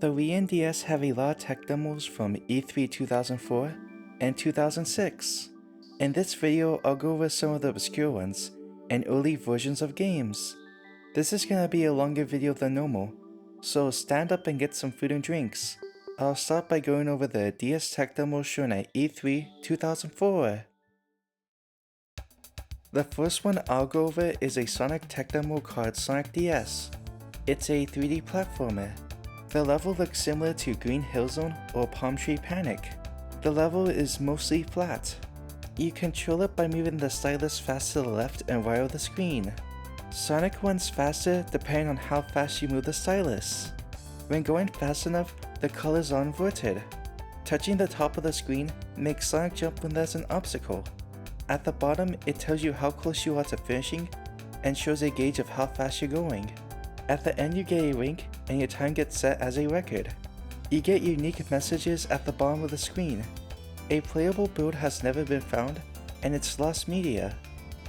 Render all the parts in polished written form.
The Wii and DS have a lot of tech demos from E3 2004 and 2006. In this video, I'll go over some of the obscure ones and early versions of games. This is gonna be a longer video than normal, so stand up and get some food and drinks. I'll start by going over the DS tech demos shown at E3 2004. The first one I'll go over is a Sonic tech demo called Sonic DS. It's a 3D platformer. The level looks similar to Green Hill Zone or Palmtree Panic. The level is mostly flat. You control it by moving the stylus fast to the left and right of the screen. Sonic runs faster depending on how fast you move the stylus. When going fast enough, the colors are inverted. Touching the top of the screen makes Sonic jump when there's an obstacle. At the bottom, it tells you how close you are to finishing and shows a gauge of how fast you're going. At the end, you get a rank and your time gets set as a record. You get unique messages at the bottom of the screen. A playable build has never been found and it's lost media.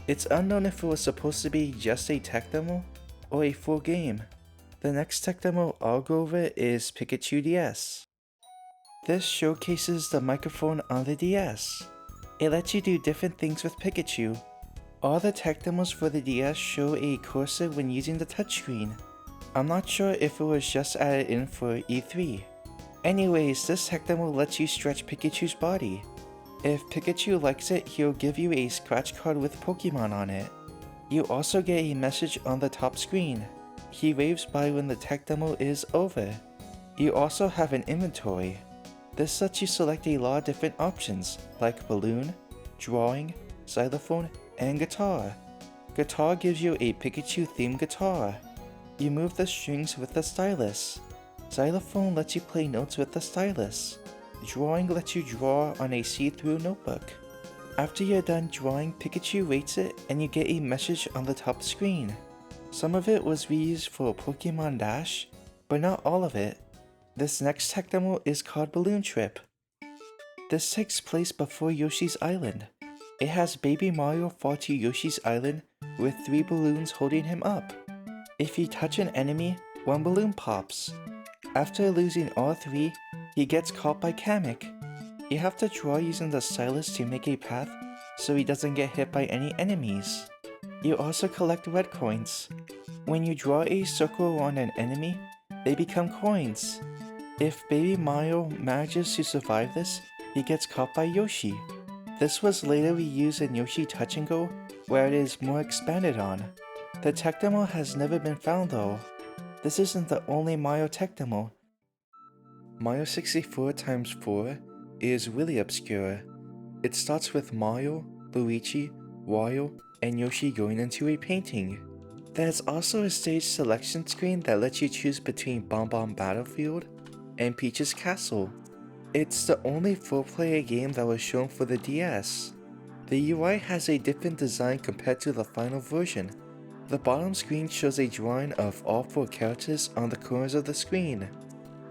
It's unknown if it was supposed to be just a tech demo or a full game. The next tech demo I'll go over is Pikachu DS. This showcases the microphone on the DS. It lets you do different things with Pikachu. All the tech demos for the DS show a cursor when using the touchscreen. I'm not sure if it was just added in for E3. Anyways, this tech demo lets you stretch Pikachu's body. If Pikachu likes it, he'll give you a scratch card with Pokemon on it. You also get a message on the top screen. He waves by when the tech demo is over. You also have an inventory. This lets you select a lot of different options like balloon, drawing, xylophone, and guitar. Guitar gives you a Pikachu themed guitar. You move the strings with the stylus. Xylophone lets you play notes with the stylus. Drawing lets you draw on a see-through notebook. After you're done drawing, Pikachu rates it and you get a message on the top screen. Some of it was reused for Pokemon Dash, but not all of it. This next tech demo is called Balloon Trip. This takes place before Yoshi's Island. It has Baby Mario fall to Yoshi's Island with 3 balloons holding him up. If you touch an enemy, 1 balloon pops. After losing all 3, he gets caught by Kamek. You have to draw using the stylus to make a path so he doesn't get hit by any enemies. You also collect red coins. When you draw a circle around an enemy, they become coins. If Baby Mario manages to survive this, he gets caught by Yoshi. This was later reused in Yoshi Touch and Go, where it is more expanded on. The tech demo has never been found though. This isn't the only Mario tech demo. Mario 64 x 4 is really obscure. It starts with Mario, Luigi, Wario, and Yoshi going into a painting. There's also a stage selection screen that lets you choose between Bomb Bomb Battlefield and Peach's Castle. It's the only 4-player game that was shown for the DS. The UI has a different design compared to the final version. The bottom screen shows a drawing of all 4 characters on the corners of the screen.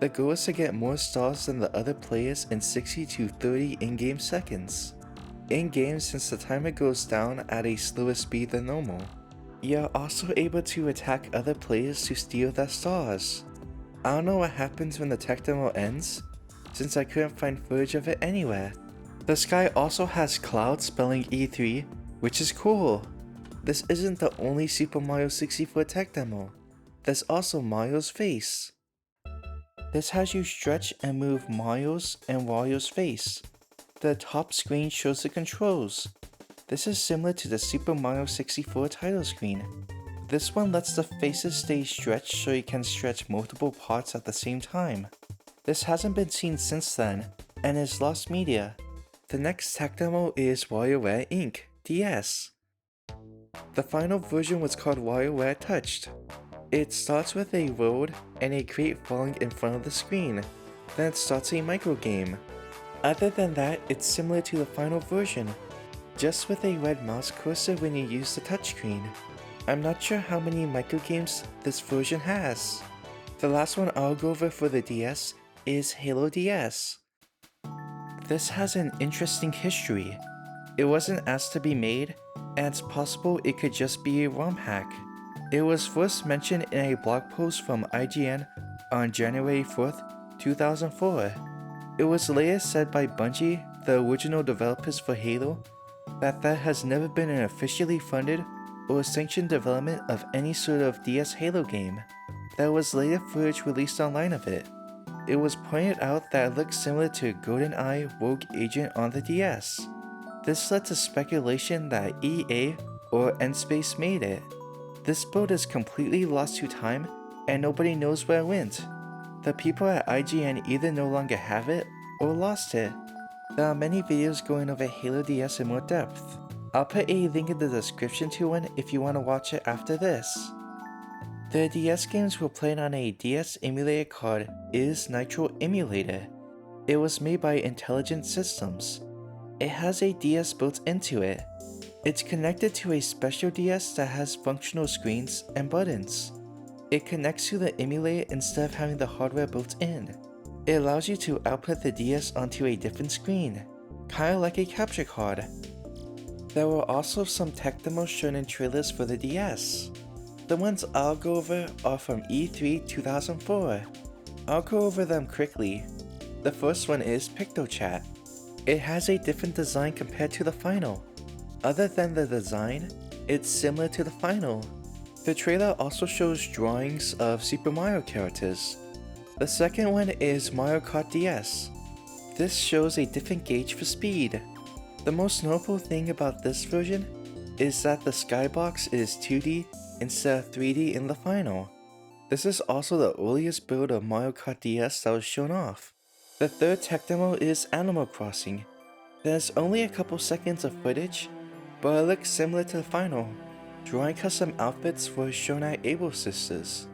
The goal is to get more stars than the other players in 60 to 30 in-game seconds. In-game, since the timer goes down at a slower speed than normal. You're also able to attack other players to steal their stars. I don't know what happens when the tech demo ends, since I couldn't find footage of it anywhere. The sky also has clouds spelling E3, which is cool. This isn't the only Super Mario 64 tech demo. There's also Mario's face. This has you stretch and move Mario's and Wario's face. The top screen shows the controls. This is similar to the Super Mario 64 title screen. This one lets the faces stay stretched so you can stretch multiple parts at the same time. This hasn't been seen since then, and is lost media. The next tech demo is WarioWare Inc. DS. The final version was called WarioWare Touched. It starts with a road and a crate falling in front of the screen. Then it starts a micro game. Other than that, it's similar to the final version, just with a red mouse cursor when you use the touchscreen. I'm not sure how many microgames this version has. The last one I'll go over for the DS is Halo DS. This has an interesting history. It wasn't asked to be made, and it's possible it could just be a ROM hack. It was first mentioned in a blog post from IGN on January 4th, 2004. It was later said by Bungie, the original developers for Halo, that there has never been an officially funded or sanctioned development of any sort of DS Halo game. There was later footage released online of it. It was pointed out that it looked similar to GoldenEye Rogue Agent on the DS. This led to speculation that EA or N-Space made it. This build is completely lost to time and nobody knows where it went. The people at IGN either no longer have it or lost it. There are many videos going over Halo DS in more depth. I'll put a link in the description to one if you want to watch it after this. The DS games were played on a DS emulator called Is Nitro Emulator. It was made by Intelligent Systems. It has a DS built into it. It's connected to a special DS that has functional screens and buttons. It connects to the emulator instead of having the hardware built in. It allows you to output the DS onto a different screen, kinda like a capture card. There were also some tech demos shown in trailers for the DS. The ones I'll go over are from E3 2004. I'll go over them quickly. The first one is PictoChat. It has a different design compared to the final. Other than the design, it's similar to the final. The trailer also shows drawings of Super Mario characters. The second one is Mario Kart DS. This shows a different gauge for speed. The most notable thing about this version is that the skybox is 2D instead of 3D in the final. This is also the earliest build of Mario Kart DS that was shown off. The third tech demo is Animal Crossing. There's only a couple seconds of footage, but it looks similar to the final. Drawing custom outfits was shown at Able Sisters.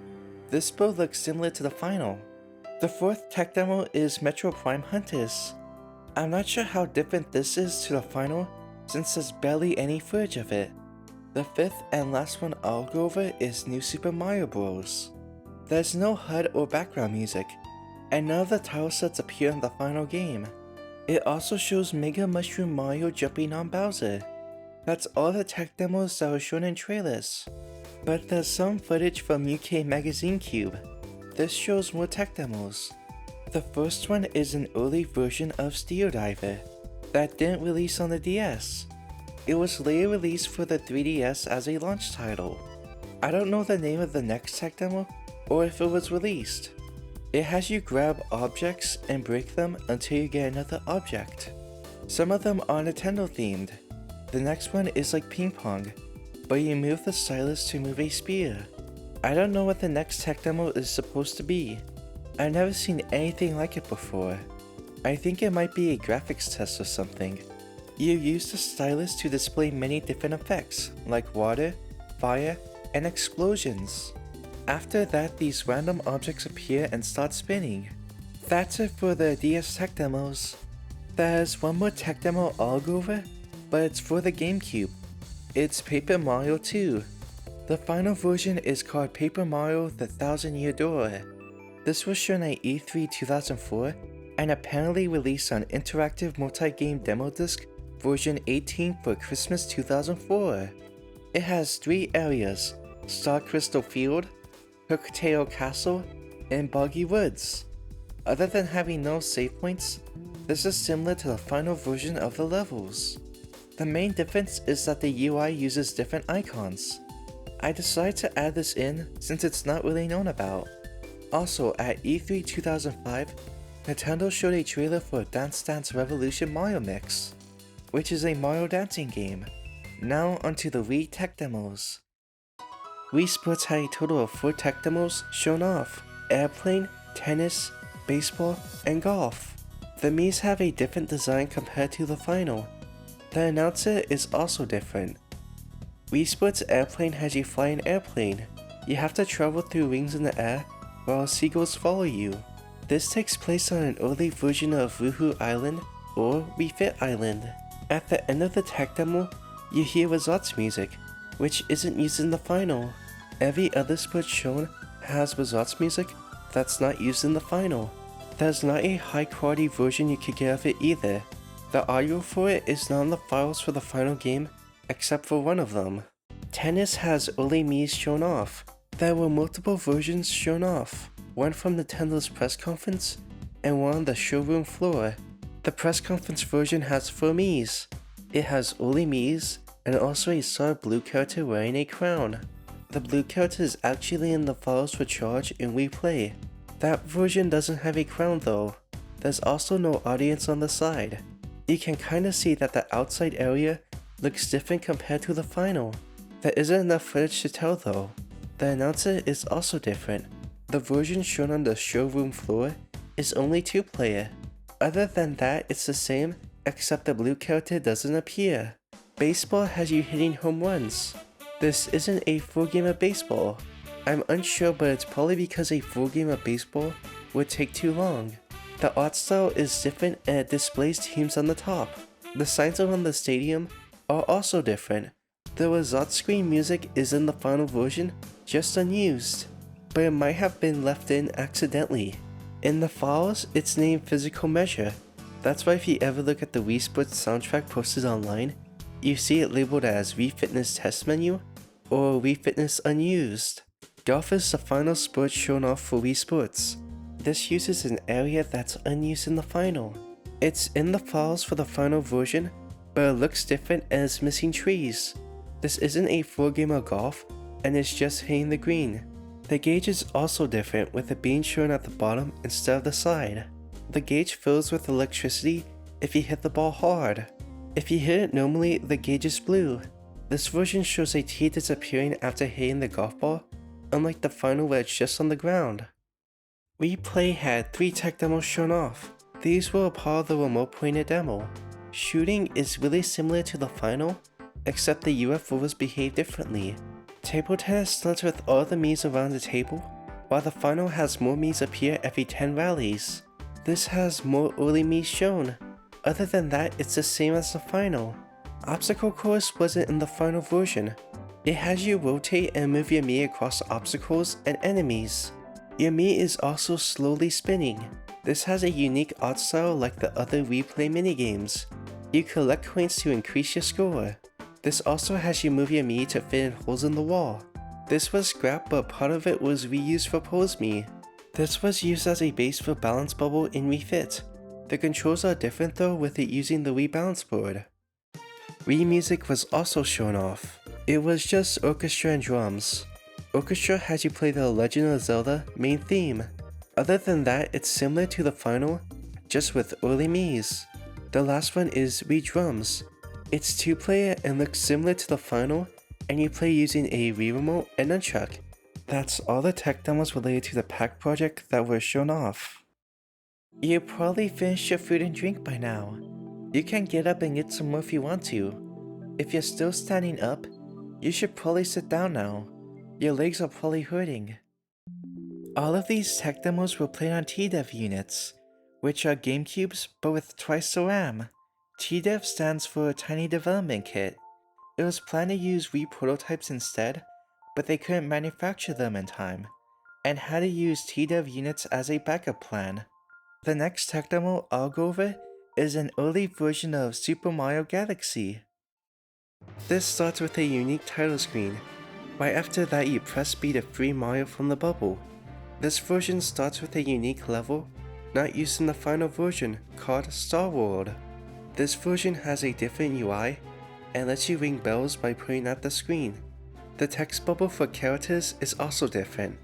This build looks similar to the final. The fourth tech demo is Metroid Prime Hunters. I'm not sure how different this is to the final since there's barely any footage of it. The fifth and last one I'll go over is New Super Mario Bros. There's no HUD or background music, and none of the tile sets appear in the final game. It also shows Mega Mushroom Mario jumping on Bowser. That's all the tech demos that were shown in trailers. But there's some footage from UK Magazine Cube. This shows more tech demos. The first one is an early version of Steel Diver that didn't release on the DS. It was later released for the 3DS as a launch title. I don't know the name of the next tech demo or if it was released. It has you grab objects and break them until you get another object. Some of them are Nintendo themed. The next one is like ping pong, but you move the stylus to move a spear. I don't know what the next tech demo is supposed to be. I've never seen anything like it before. I think it might be a graphics test or something. You use the stylus to display many different effects, like water, fire, and explosions. After that, these random objects appear and start spinning. That's it for the DS tech demos. There's one more tech demo I'll go over, but it's for the GameCube. It's Paper Mario 2. The final version is called Paper Mario: The Thousand Year Door. This was shown at E3 2004 and apparently released on Interactive Multi-Game Demo Disc version 18 for Christmas 2004. It has 3 areas: Star Crystal Field, Hooktail Castle, and Boggy Woods. Other than having no save points, this is similar to the final version of the levels. The main difference is that the UI uses different icons. I decided to add this in since it's not really known about. Also, at E3 2005, Nintendo showed a trailer for Dance Dance Revolution Mario Mix, which is a Mario dancing game. Now onto the Wii tech demos. Wii Sports had a total of 4 tech demos shown off: airplane, tennis, baseball, and golf. The Miis have a different design compared to the final. The announcer is also different. Wii Sports Airplane has you fly an airplane. You have to travel through rings in the air while seagulls follow you. This takes place on an early version of Woohoo Island or Wii Fit Island. At the end of the tech demo, you hear Results music, which isn't used in the final. Every other sport shown has Results music that's not used in the final. There's not a high quality version you could get of it either. The audio for it is not in the files for the final game, except for one of them. Tennis has early Miis shown off. There were multiple versions shown off. one from Nintendo's press conference and one on the showroom floor. The press conference version has 4 Miis. It has only Miis and also a solid blue character wearing a crown. The blue character is actually in the files for charge in Wii Play. That version doesn't have a crown though. There's also no audience on the side. You can kinda see that the outside area looks different compared to the final. There isn't enough footage to tell though. The announcer is also different. The version shown on the showroom floor is only 2-player. Other than that, it's the same, except the blue character doesn't appear. Baseball has you hitting home runs. This isn't a full game of baseball. I'm unsure, but it's probably because a full game of baseball would take too long. The art style is different and it displays teams on the top. The signs around the stadium are also different. The result screen music is in the final version, just unused, but it might have been left in accidentally. In the files, it's named Physical Measure. That's why if you ever look at the Wii Sports soundtrack posted online, you see it labeled as Wii Fitness Test Menu or Wii Fitness Unused. Golf is the final sport shown off for Wii Sports. This uses an area that's unused in the final. It's in the files for the final version, but it looks different and is missing trees. This isn't a full game of golf, and it's just hitting the green. The gauge is also different, with it being shown at the bottom instead of the side. The gauge fills with electricity if you hit the ball hard. If you hit it normally, the gauge is blue. This version shows a T disappearing after hitting the golf ball, unlike the final where it's just on the ground. Wii Play had 3 tech demos shown off. These were a part of the remote pointer demo. Shooting is really similar to the final, except the UFOs behave differently. Table tennis starts with all the Miis around the table, while the final has more Miis appear every 10 rallies. This has more early Miis shown. Other than that, it's the same as the final. Obstacle course wasn't in the final version. It has you rotate and move your Mii across obstacles and enemies. Your Mii is also slowly spinning. This has a unique art style like the other Wii Play minigames. You collect coins to increase your score. This also has you move your Mii to fit in holes in the wall. This was scrapped, but part of it was reused for Pose Mii. This was used as a base for Balance Bubble in Wii Fit. The controls are different though, with it using the Wii Balance Board. Wii Music was also shown off. It was just orchestra and drums. Orchestra has you play the Legend of Zelda main theme. Other than that, it's similar to the final, just with early Miis. The last one is Wii Drums. It's 2-player and looks similar to the final, and you play using a Wii Remote and Nunchuck. That's all the tech demos related to the PAC project that were shown off. You probably finished your food and drink by now. You can get up and get some more if you want to. If you're still standing up, you should probably sit down now. Your legs are probably hurting. All of these tech demos were played on TDEV units, which are GameCubes but with twice the RAM. TDEV stands for Tiny Development Kit. It was planned to use Wii prototypes instead, but they couldn't manufacture them in time, and had to use TDEV units as a backup plan. The next tech demo I'll go over is an early version of Super Mario Galaxy. This starts with a unique title screen. Right after that, you press B to free Mario from the bubble. This version starts with a unique level, not used in the final version, called Star World. This version has a different UI, and lets you ring bells by pointing at the screen. The text bubble for characters is also different.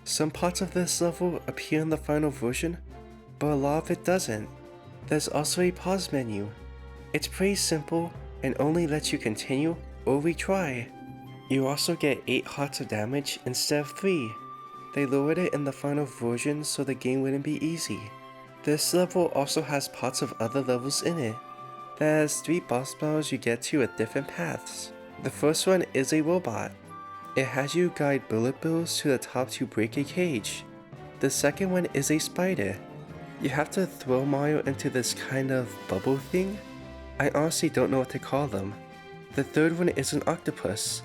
Some parts of this level appear in the final version, but a lot of it doesn't. There's also a pause menu. It's pretty simple, and only lets you continue or retry. You also get 8 hearts of damage instead of 3. They lowered it in the final version so the game wouldn't be easy. This level also has parts of other levels in it. There's 3 boss battles you get to at different paths. The first one is a robot. It has you guide bullet bills to the top to break a cage. The second one is a spider. You have to throw Mario into this kind of bubble thing? I honestly don't know what to call them. The third one is an octopus.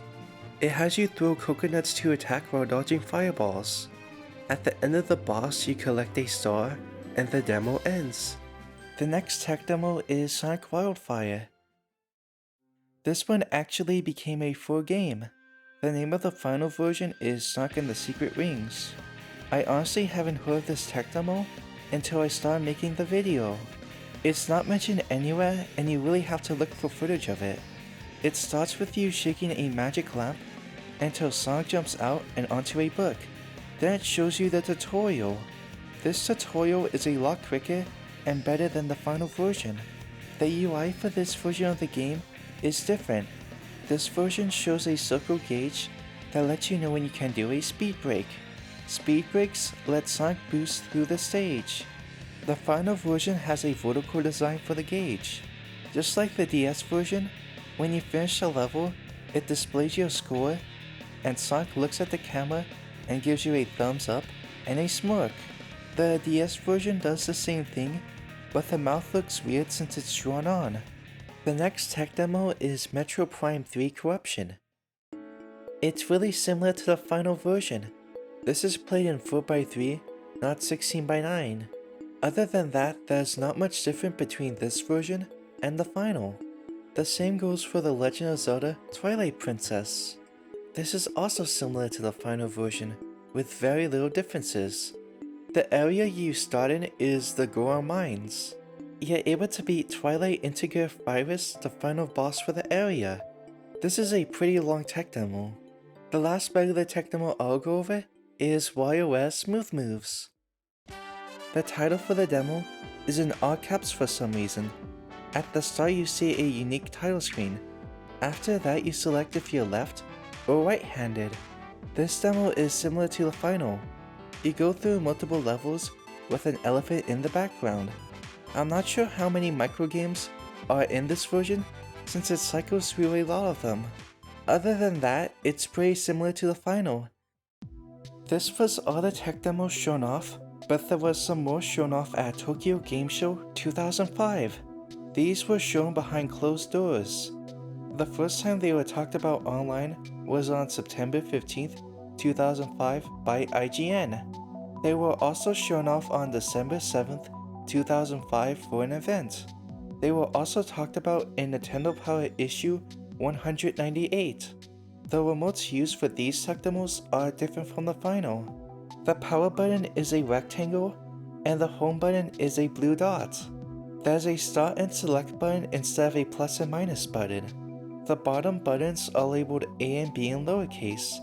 It has you throw coconuts to attack while dodging fireballs. At the end of the boss, you collect a star, and the demo ends. The next tech demo is Sonic Wildfire. This one actually became a full game. The name of the final version is Sonic and the Secret Rings. I honestly haven't heard of this tech demo until I started making the video. It's not mentioned anywhere and you really have to look for footage of it. It starts with you shaking a magic lamp until Sonic jumps out and onto a book. Then it shows you the tutorial. This tutorial is a lot quicker and better than the final version. The UI for this version of the game is different. This version shows a circle gauge that lets you know when you can do a speed break. Speed breaks let Sonic boost through the stage. The final version has a vertical design for the gauge. Just like the DS version, when you finish a level, it displays your score, and Sonic looks at the camera and gives you a thumbs up and a smirk. The DS version does the same thing, but the mouth looks weird since it's drawn on. The next tech demo is Metroid Prime 3 Corruption. It's really similar to the final version. This is played in 4x3, not 16x9. Other than that, there's not much different between this version and the final. The same goes for The Legend of Zelda Twilight Princess. This is also similar to the final version, with very little differences. The area you start in is the Goron Mines. You're able to beat Twilight Integer Virus, the final boss for the area. This is a pretty long tech demo. The last regular tech demo I'll go over is WarioWare Smooth Moves. The title for the demo is in all caps for some reason. At the start you see a unique title screen. After that you select if you're left or right-handed. This demo is similar to the final. You go through multiple levels with an elephant in the background. I'm not sure how many microgames are in this version since it cycles through a lot of them. Other than that, it's pretty similar to the final. This was all the tech demos shown off, but there was some more shown off at Tokyo Game Show 2005. These were shown behind closed doors. The first time they were talked about online was on September 15th, 2005 by IGN. They were also shown off on December 7th, 2005 for an event. They were also talked about in Nintendo Power issue 198. The remotes used for these tech demos are different from the final. The power button is a rectangle and the home button is a blue dot. There's a start and select button instead of a plus and minus button. The bottom buttons are labeled A and B in lowercase.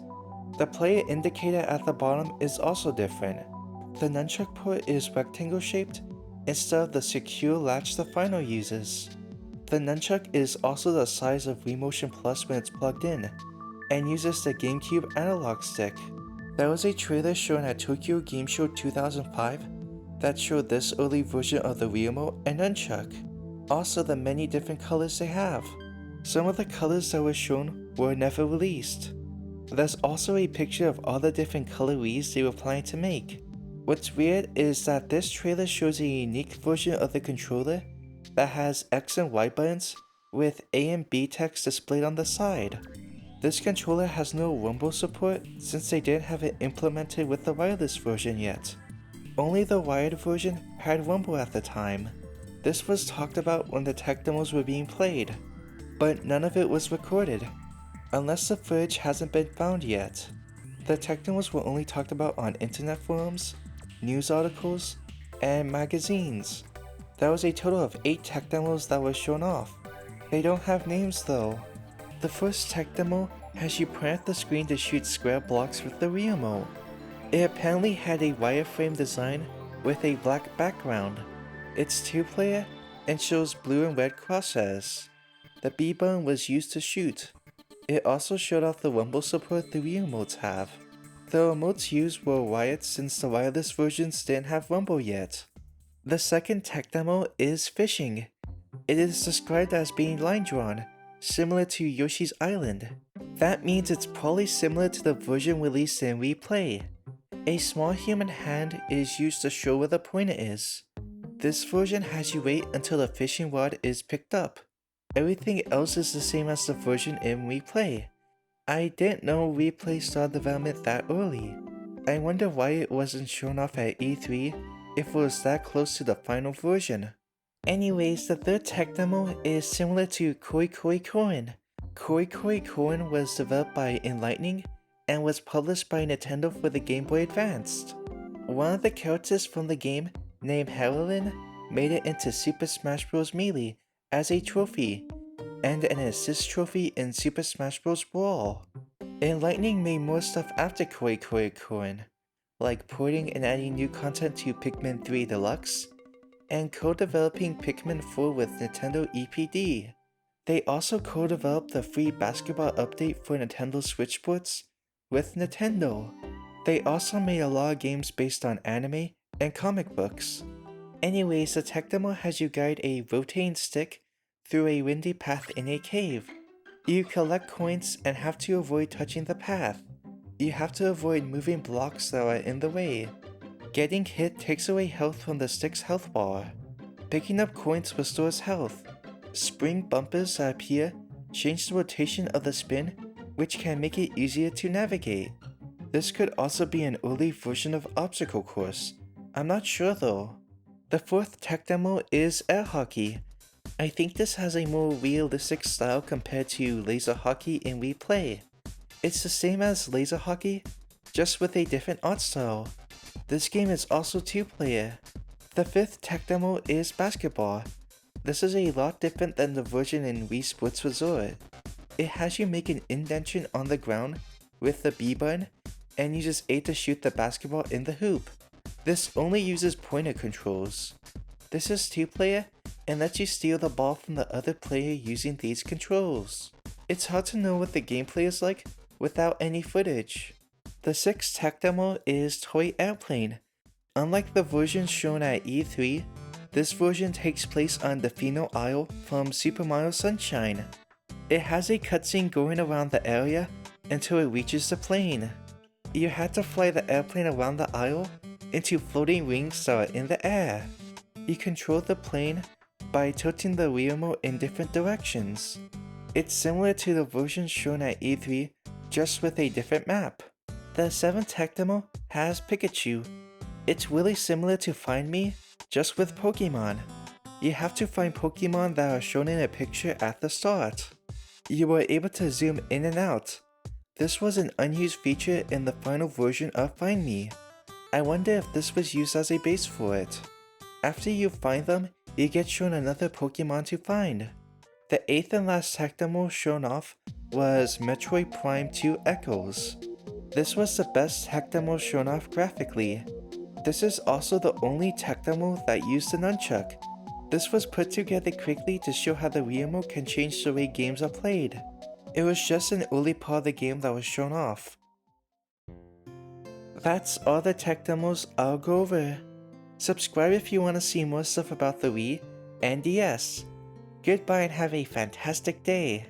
The player indicator at the bottom is also different. The nunchuck port is rectangle shaped instead of the secure latch the final uses. The nunchuck is also the size of Wii Motion Plus when it's plugged in, and uses the GameCube analog stick. There was a trailer shown at Tokyo Game Show 2005 that showed this early version of the Wii remote and nunchuck. Also the many different colors they have. Some of the colors that were shown were never released. There's also a picture of all the different color Wiis they were planning to make. What's weird is that this trailer shows a unique version of the controller that has X and Y buttons with A and B text displayed on the side. This controller has no rumble support since they didn't have it implemented with the wireless version yet. Only the wired version had rumble at the time. This was talked about when the tech demos were being played, but none of it was recorded, unless the footage hasn't been found yet. The tech demos were only talked about on internet forums, news articles, and magazines. There was a total of 8 tech demos that were shown off. They don't have names though. The first tech demo has you point at the screen to shoot square blocks with the Wii remote. It apparently had a wireframe design with a black background. It's 2-player and shows blue and red crosshairs. The B button was used to shoot. It also showed off the rumble support the Wii remotes have. The remotes used were wired since the wireless versions didn't have rumble yet. The second tech demo is fishing. It is described as being line drawn, similar to Yoshi's Island. That means it's probably similar to the version released in Wii Play. A small human hand is used to show where the pointer is. This version has you wait until the fishing rod is picked up. Everything else is the same as the version in Wii Play. I didn't know Wii Play started development that early. I wonder why it wasn't shown off at E3 if it was that close to the final version. Anyways, the third tech demo is similar to Koi Koi Koen. Koi Koi was developed by Enlightening and was published by Nintendo for the Game Boy Advance. One of the characters from the game, named Harlan, made it into Super Smash Bros. Melee as a trophy, and an assist trophy in Super Smash Bros. Brawl. Enlightening made more stuff after Koei, like porting and adding new content to Pikmin 3 Deluxe, and co-developing Pikmin 4 with Nintendo EPD. They also co-developed the free basketball update for Nintendo Switch Sports with Nintendo. They also made a lot of games based on anime and comic books. Anyways, the tech demo has you guide a rotating stick through a windy path in a cave. You collect coins and have to avoid touching the path. You have to avoid moving blocks that are in the way. Getting hit takes away health from the stick's health bar. Picking up coins restores health. Spring bumpers that appear change the rotation of the spin, which can make it easier to navigate. This could also be an early version of Obstacle Course. I'm not sure though. The fourth tech demo is air hockey. I think this has a more realistic style compared to laser hockey in Wii Play. It's the same as laser hockey, just with a different art style. This game is also 2-player. The fifth tech demo is basketball. This is a lot different than the version in Wii Sports Resort. It has you make an indentation on the ground with the B button and uses A to shoot the basketball in the hoop. This only uses pointer controls. This is 2-player and lets you steal the ball from the other player using these controls. It's hard to know what the gameplay is like without any footage. The sixth tech demo is Toy Airplane. Unlike the version shown at E3, this version takes place on the Fino Isle from Super Mario Sunshine. It has a cutscene going around the area until it reaches the plane. You had to fly the airplane around the isle into floating rings that are in the air. You control the plane by tilting the Wii remote in different directions. It's similar to the version shown at E3, just with a different map. The seventh tech demo has Pikachu. It's really similar to Find Me, just with Pokemon. You have to find Pokemon that are shown in a picture at the start. You were able to zoom in and out. This was an unused feature in the final version of Find Me. I wonder if this was used as a base for it. After you find them, you get shown another Pokemon to find. The eighth and last tech demo shown off was Metroid Prime 2 Echoes. This was the best tech demo shown off graphically. This is also the only tech demo that used the nunchuck. This was put together quickly to show how the Wii remote can change the way games are played. It was just an early part of the game that was shown off. That's all the tech demos I'll go over. Subscribe if you want to see more stuff about the Wii and DS. Goodbye and have a fantastic day.